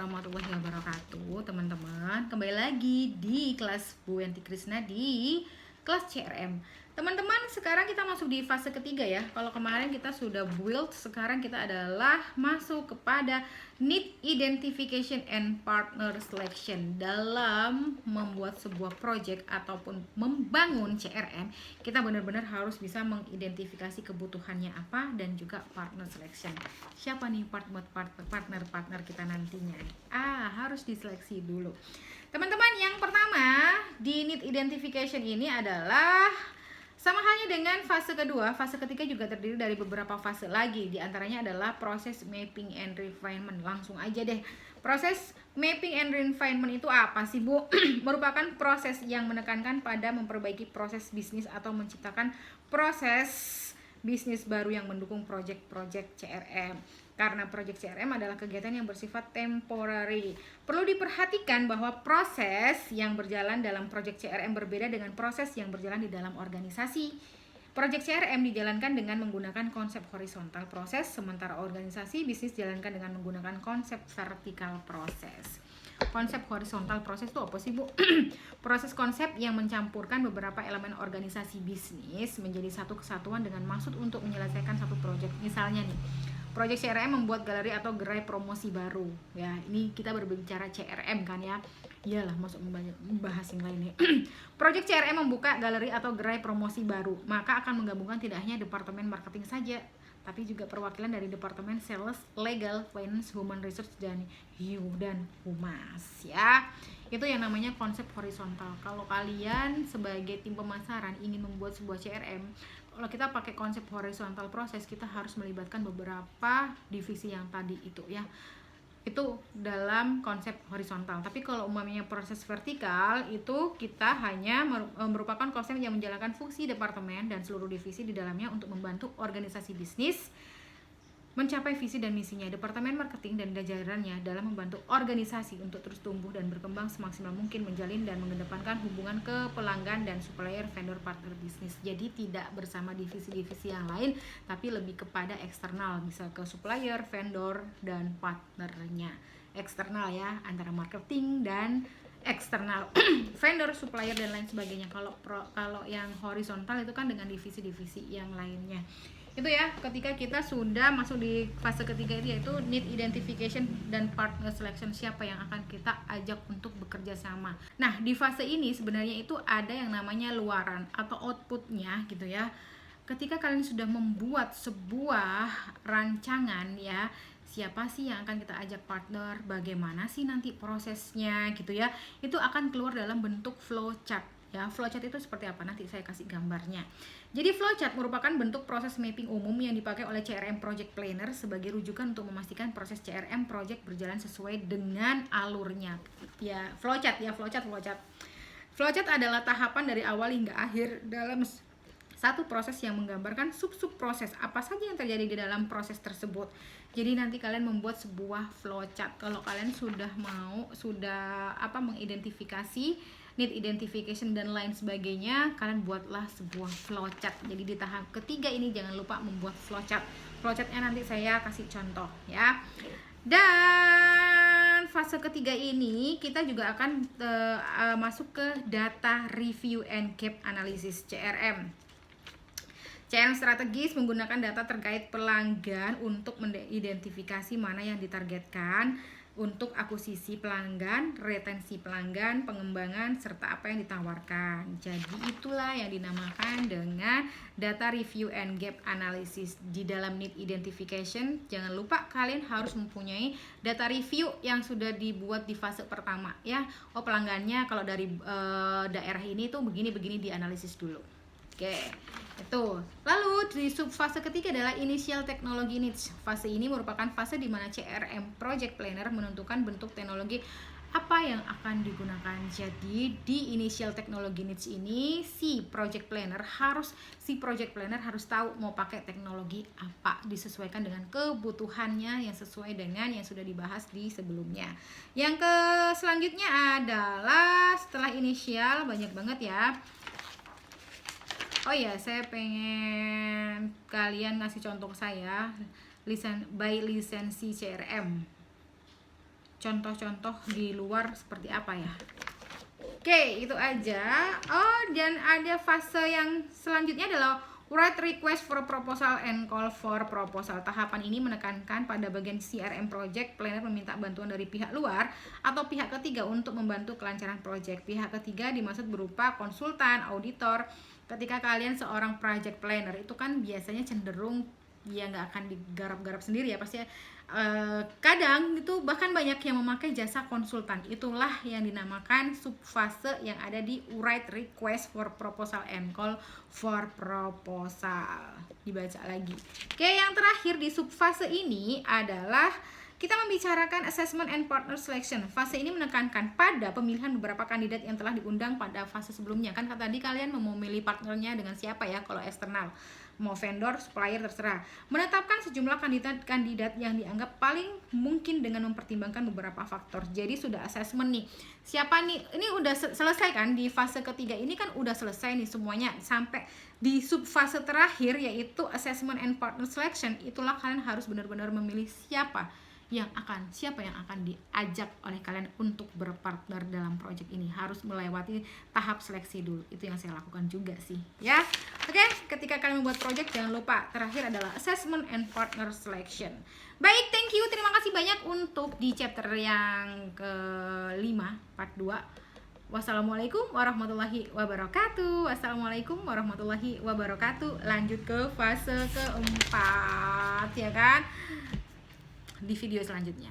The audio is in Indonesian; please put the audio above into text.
warahmatullahi wabarakatuh, teman-teman. Kembali lagi di kelas Bu Yanti Krisna di kelas CRM. Teman-teman, sekarang kita masuk di fase ketiga ya. Kalau kemarin kita sudah build, sekarang kita adalah masuk kepada need identification and partner selection. Dalam membuat sebuah project ataupun membangun CRM, kita benar-benar harus bisa mengidentifikasi kebutuhannya apa dan juga partner selection. Siapa nih partner kita nantinya? Harus diseleksi dulu. Teman-teman, yang pertama di need identification ini adalah sama halnya dengan fase kedua. Fase ketiga juga terdiri dari beberapa fase lagi. Di antaranya adalah proses mapping and refinement. Langsung aja deh. Proses mapping and refinement itu apa sih, Bu? Merupakan proses yang menekankan pada memperbaiki proses bisnis atau menciptakan proses bisnis baru yang mendukung project-project CRM. Karena project CRM adalah kegiatan yang bersifat temporary. Perlu diperhatikan bahwa proses yang berjalan dalam project CRM berbeda dengan proses yang berjalan di dalam organisasi. Project CRM dijalankan dengan menggunakan konsep horizontal proses, sementara organisasi bisnis dijalankan dengan menggunakan konsep vertikal proses. Konsep horizontal proses itu apa sih, Bu? Proses konsep yang mencampurkan beberapa elemen organisasi bisnis menjadi satu kesatuan dengan maksud untuk menyelesaikan satu project. Misalnya nih, project CRM membuat galeri atau gerai promosi baru. Ya, ini kita berbicara CRM kan ya. Iyalah, masuk membahas yang lainnya. Project CRM membuka galeri atau gerai promosi baru, maka akan menggabungkan tidak hanya departemen marketing saja, tapi juga perwakilan dari departemen sales, legal, finance, human resource, dan humas ya. Itu yang namanya konsep horizontal. Kalau kalian sebagai tim pemasaran ingin membuat sebuah CRM, kalau kita pakai konsep horizontal proses, kita harus melibatkan beberapa divisi yang tadi itu ya. Itu dalam konsep horizontal. Tapi kalau umumnya proses vertikal, itu kita hanya merupakan konsep yang menjalankan fungsi departemen dan seluruh divisi di dalamnya untuk membantu organisasi bisnis mencapai visi dan misinya. Departemen marketing dan jajarannya dalam membantu organisasi untuk terus tumbuh dan berkembang semaksimal mungkin, menjalin dan mengedepankan hubungan ke pelanggan dan supplier, vendor, partner bisnis. Jadi tidak bersama divisi-divisi yang lain, tapi lebih kepada eksternal, misal ke supplier, vendor, dan partnernya. Eksternal ya, antara marketing dan eksternal vendor, supplier, dan lain sebagainya. Kalau yang horizontal itu kan dengan divisi-divisi yang lainnya. Itu ya, ketika kita sudah masuk di fase ketiga itu, yaitu need identification dan partner selection, siapa yang akan kita ajak untuk bekerja sama. Nah, di fase ini sebenarnya itu ada yang namanya luaran atau outputnya gitu ya. Ketika kalian sudah membuat sebuah rancangan ya, siapa sih yang akan kita ajak partner, bagaimana sih nanti prosesnya gitu ya, itu akan keluar dalam bentuk flowchart ya. Flowchart itu seperti apa? Nanti saya kasih gambarnya. Jadi flowchart merupakan bentuk proses mapping umum yang dipakai oleh CRM Project Planner sebagai rujukan untuk memastikan proses CRM project berjalan sesuai dengan alurnya. Ya, flowchart. Flowchart adalah tahapan dari awal hingga akhir dalam satu proses yang menggambarkan sub-sub proses apa saja yang terjadi di dalam proses tersebut. Jadi nanti kalian membuat sebuah flowchart. Kalau kalian sudah mengidentifikasi need identification dan lain sebagainya, kalian buatlah sebuah flowchart. Jadi di tahap ketiga ini jangan lupa membuat flowchart. Flowchartnya nanti saya kasih contoh ya. Dan fase ketiga ini kita juga akan masuk ke data review and gap analysis CRM. CRM strategis menggunakan data terkait pelanggan untuk mengidentifikasi mana yang ditargetkan untuk akuisisi pelanggan, retensi pelanggan, pengembangan, serta apa yang ditawarkan. Jadi itulah yang dinamakan dengan data review and gap analysis. Di dalam need identification, jangan lupa kalian harus mempunyai data review yang sudah dibuat di fase pertama ya. Oh, pelanggannya kalau dari daerah ini tuh begini-begini, dianalisis dulu. Oke, itu. Lalu di subfase ketiga adalah initial technology needs. Fase ini merupakan fase di mana CRM Project Planner menentukan bentuk teknologi apa yang akan digunakan. Jadi di initial technology needs ini si project planner harus tahu mau pakai teknologi apa, disesuaikan dengan kebutuhannya yang sesuai dengan yang sudah dibahas di sebelumnya. Yang selanjutnya adalah setelah initial, banyak banget ya. Oh ya, saya pengen kalian ngasih contoh saya by lisensi CRM. contoh-contoh di luar seperti apa ya. Oke, itu aja. Oh, dan ada fase yang selanjutnya adalah write request for proposal and call for proposal. Tahapan ini menekankan pada bagian CRM project, planner meminta bantuan dari pihak luar atau pihak ketiga untuk membantu kelancaran project. Pihak ketiga dimaksud berupa konsultan, auditor. Ketika kalian seorang project planner, itu kan biasanya cenderung ya nggak akan digarap-garap sendiri ya, pasti kadang itu bahkan banyak yang memakai jasa konsultan. Itulah yang dinamakan subfase yang ada di write request for proposal and call for proposal. Dibaca lagi. Oke, yang terakhir di subfase ini adalah kita membicarakan assessment and partner selection. Fase ini menekankan pada pemilihan beberapa kandidat yang telah diundang pada fase sebelumnya. Kan tadi kalian mau memilih partnernya dengan siapa ya kalau eksternal, mau vendor, supplier, terserah. Menetapkan sejumlah kandidat yang dianggap paling mungkin dengan mempertimbangkan beberapa faktor. Jadi sudah assessment nih, siapa nih, ini udah selesai kan di fase ketiga ini, kan udah selesai nih semuanya. Sampai di subfase terakhir yaitu assessment and partner selection, itulah kalian harus benar-benar memilih siapa yang akan diajak oleh kalian untuk berpartner dalam project ini. Harus melewati tahap seleksi dulu. Itu yang saya lakukan juga sih ya. Oke, ketika kalian membuat project jangan lupa terakhir adalah assessment and partner selection. Baik, thank you, terima kasih banyak untuk di chapter yang ke-5 part 2. Wassalamualaikum warahmatullahi wabarakatuh. Wassalamualaikum warahmatullahi wabarakatuh. Lanjut ke fase keempat ya kan, di video selanjutnya.